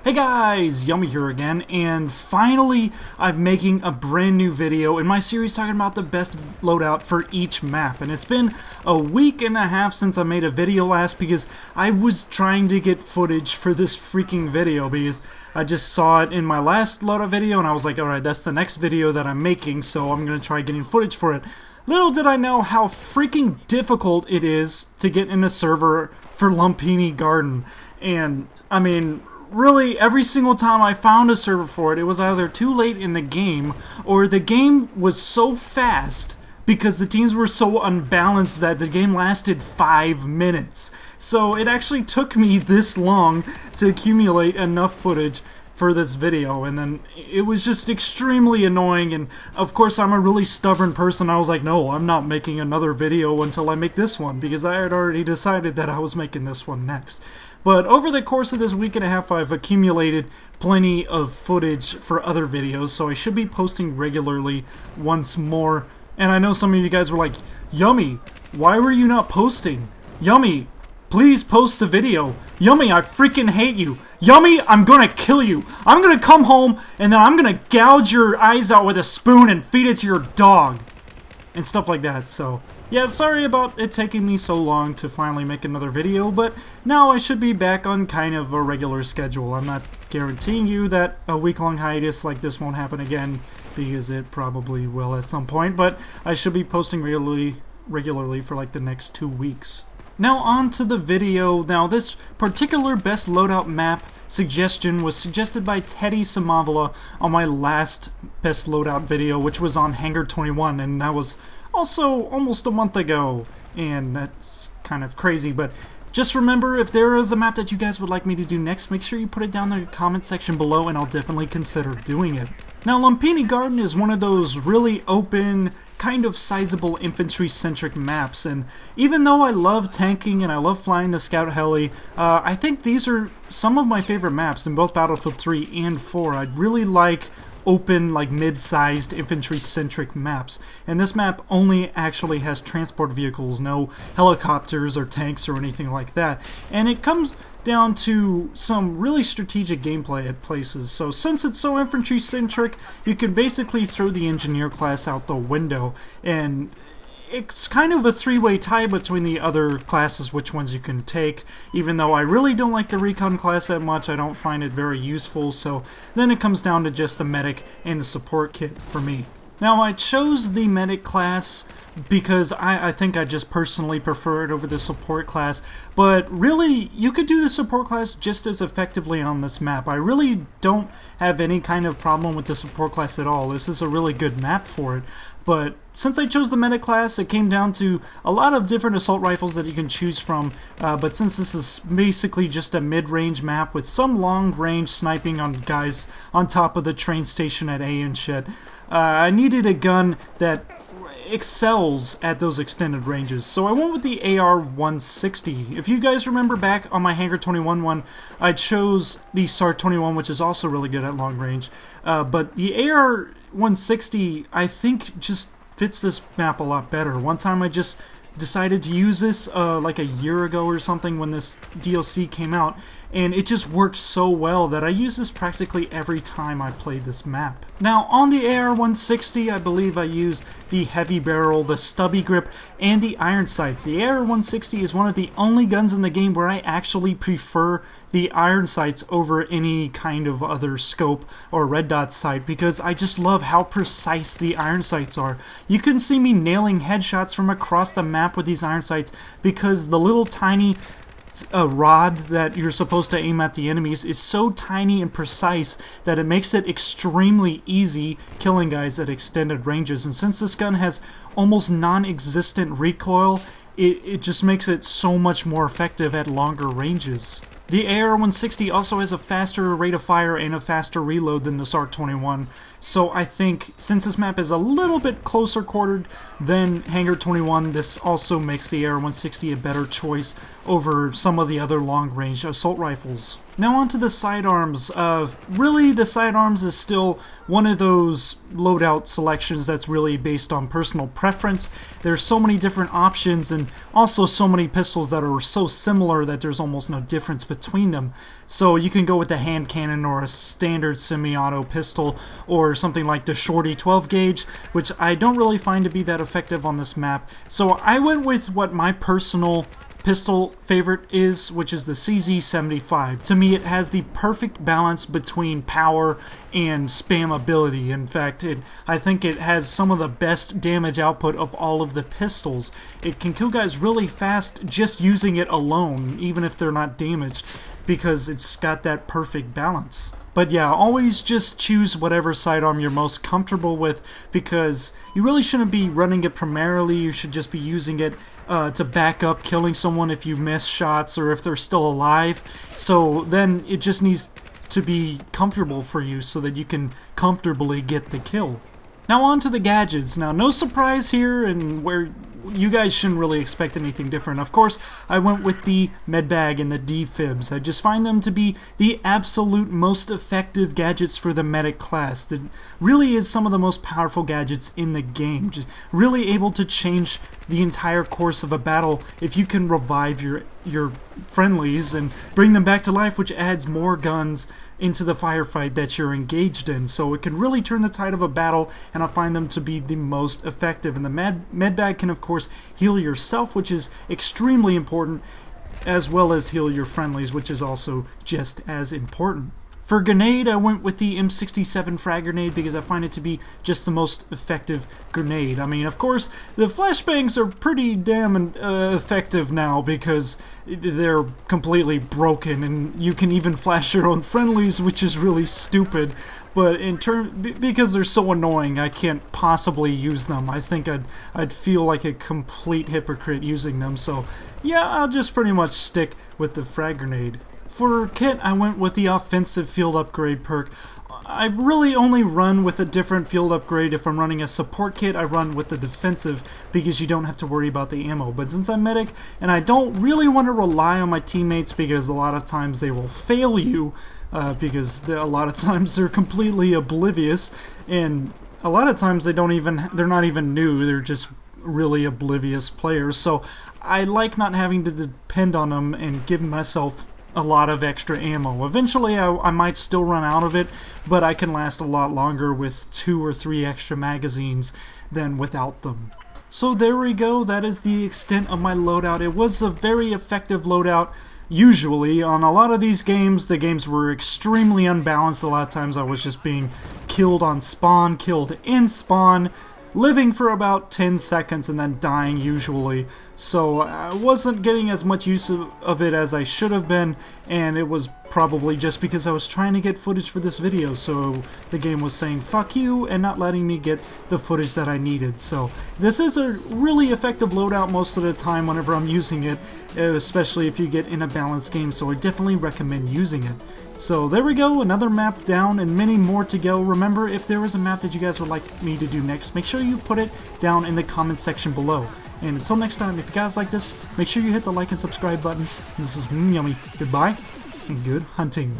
Hey guys, Yummy here again, and finally I'm making a brand new video in my series talking about the best loadout for each map. And it's been a week and a half since I made a video last because I was trying to get footage for this freaking video because I just saw it in my last loadout video and I was like, alright, that's the next video that I'm making, so I'm gonna try getting footage for it. Little did I know how freaking difficult it is to get in a server for Lumphini Garden. And, I mean, really, every single time I found a server for it, it was either too late in the game, or the game was so fast because the teams were so unbalanced that the game lasted 5 minutes. So it actually took me this long to accumulate enough footage for this video, and then it was just extremely annoying. And of course I'm a really stubborn person. I was like, no, I'm not making another video until I make this one, because I had already decided that I was making this one next. But over the course of this week and a half, I've accumulated plenty of footage for other videos, so I should be posting regularly once more. And I know some of you guys were like, Yummy, why were you not posting? Yummy, please post a video. Yummy, I freaking hate you. Yummy, I'm gonna kill you. I'm gonna come home and then I'm gonna gouge your eyes out with a spoon and feed it to your dog. And stuff like that. So, yeah, sorry about it taking me so long to finally make another video, but now I should be back on kind of a regular schedule. I'm not guaranteeing you that a week-long hiatus like this won't happen again, because it probably will at some point, but I should be posting regularly for like the next 2 weeks. Now on to the video. Now this particular best loadout map suggestion was suggested by Teddy Samavila on my last best loadout video, which was on Hangar 21, and that was also almost a month ago, and that's kind of crazy. But just remember, if there is a map that you guys would like me to do next, make sure you put it down in the comment section below and I'll definitely consider doing it. Now Lumphini Garden is one of those really open, kind of sizable infantry-centric maps, and even though I love tanking and I love flying the scout heli, I think these are some of my favorite maps in both Battlefield 3 and 4. I really like open, like mid-sized infantry-centric maps, and this map only actually has transport vehicles, no helicopters or tanks or anything like that, and it comes down to some really strategic gameplay at places. So since it's so infantry-centric, you can basically throw the engineer class out the window, and it's kind of a three-way tie between the other classes, which ones you can take. Even though I really don't like the recon class that much, I don't find it very useful, so then it comes down to just the medic and the support kit for me. Now I chose the medic class because I think I just personally prefer it over the support class, but really you could do the support class just as effectively on this map. I really don't have any kind of problem with the support class at all. This is a really good map for it, but since I chose the medic class, it came down to a lot of different assault rifles that you can choose from, but since this is basically just a mid-range map with some long-range sniping on guys on top of the train station at A and shit, I needed a gun that excels at those extended ranges, so I went with the AR-160. If you guys remember back on my Hangar 21 one, I chose the SAR-21, which is also really good at long range, but the AR-160 I think just fits this map a lot better. One time I just decided to use this like a year ago or something when this DLC came out, and it just worked so well that I use this practically every time I played this map. Now on the AR-160, I believe I used the heavy barrel, the stubby grip, and the iron sights. The AR-160 is one of the only guns in the game where I actually prefer the iron sights over any kind of other scope or red dot sight, because I just love how precise the iron sights are. You can see me nailing headshots from across the map with these iron sights because the little tiny rod that you're supposed to aim at the enemies is so tiny and precise that it makes it extremely easy killing guys at extended ranges. And since this gun has almost non-existent recoil, it just makes it so much more effective at longer ranges. The AR-160 also has a faster rate of fire and a faster reload than the SAR-21, So I think since this map is a little bit closer quartered than Hangar 21, this also makes the AR-160 a better choice over some of the other long-range assault rifles. Now onto the sidearms. Really, the sidearms is still one of those loadout selections that's really based on personal preference. There's so many different options and also so many pistols that are so similar that there's almost no difference between them. So you can go with the hand cannon or a standard semi-auto pistol or something like the Shorty 12 gauge, which I don't really find to be that effective on this map. So I went with what my personal pistol favorite is, which is the CZ75. To me, it has the perfect balance between power and spammability. In fact, I think it has some of the best damage output of all of the pistols. It can kill guys really fast just using it alone, even if they're not damaged, because it's got that perfect balance. But yeah, always just choose whatever sidearm you're most comfortable with, because you really shouldn't be running it primarily. You should just be using it to back up killing someone if you miss shots or if they're still alive. So then it just needs to be comfortable for you so that you can comfortably get the kill. Now on to the gadgets. Now no surprise here, and where you guys shouldn't really expect anything different. Of course, I went with the medbag and the defibs. I just find them to be the absolute most effective gadgets for the medic class. That really is some of the most powerful gadgets in the game. Just really able to change the entire course of a battle if you can revive your friendlies and bring them back to life, which adds more guns into the firefight that you're engaged in. So it can really turn the tide of a battle, and I find them to be the most effective. And the medbag can of course heal yourself, which is extremely important, as well as heal your friendlies, which is also just as important. For grenade, I went with the M67 frag grenade because I find it to be just the most effective grenade. I mean, of course, the flashbangs are pretty damn effective now because they're completely broken, and you can even flash your own friendlies, which is really stupid. But because they're so annoying, I can't possibly use them. I think I'd feel like a complete hypocrite using them. So yeah, I'll just pretty much stick with the frag grenade. For kit, I went with the offensive field upgrade perk. I really only run with a different field upgrade. If I'm running a support kit, I run with the defensive because you don't have to worry about the ammo. But since I'm medic and I don't really want to rely on my teammates because a lot of times they will fail you because a lot of times they're completely oblivious, and a lot of times they're not even new. They're just really oblivious players. So I like not having to depend on them and give myself a lot of extra ammo. Eventually I might still run out of it, but I can last a lot longer with 2 or 3 extra magazines than without them. So there we go, that is the extent of my loadout. It was a very effective loadout. Usually, on a lot of these games, the games were extremely unbalanced. A lot of times I was just being killed on spawn, killed in spawn, living for about 10 seconds and then dying usually. So I wasn't getting as much use of it as I should have been, and it was probably just because I was trying to get footage for this video, so the game was saying fuck you and not letting me get the footage that I needed. So this is a really effective loadout most of the time whenever I'm using it, especially if you get in a balanced game, so I definitely recommend using it. So there we go, another map down and many more to go. Remember, if there is a map that you guys would like me to do next, make sure you put it down in the comments section below. And until next time, if you guys like this, make sure you hit the like and subscribe button. And this is Yummy. Goodbye, and good hunting.